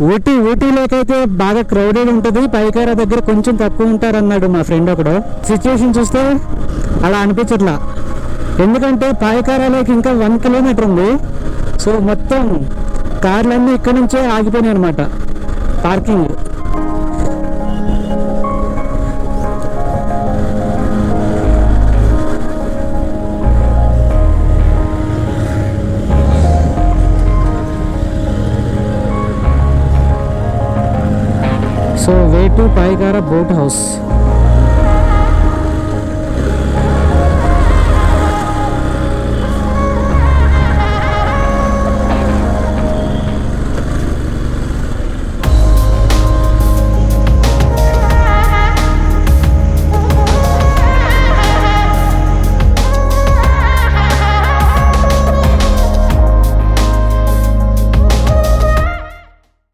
ఊటీలోకైతే బాగా క్రౌడెడ్ ఉంటుంది, పైకారా దగ్గర కొంచెం తక్కువ ఉంటారు అన్నాడు మా ఫ్రెండ్ ఒకడు. సిచ్యువేషన్ చూస్తే అలా అనిపించట్లా, ఎందుకంటే పాయకారాలోకి ఇంకా 1 కిలోమీటర్ ఉంది. సో మొత్తం కార్లన్నీ ఇక్కడ నుంచే ఆగిపోయినాయి అనమాట parking. So way to Pykara boat house.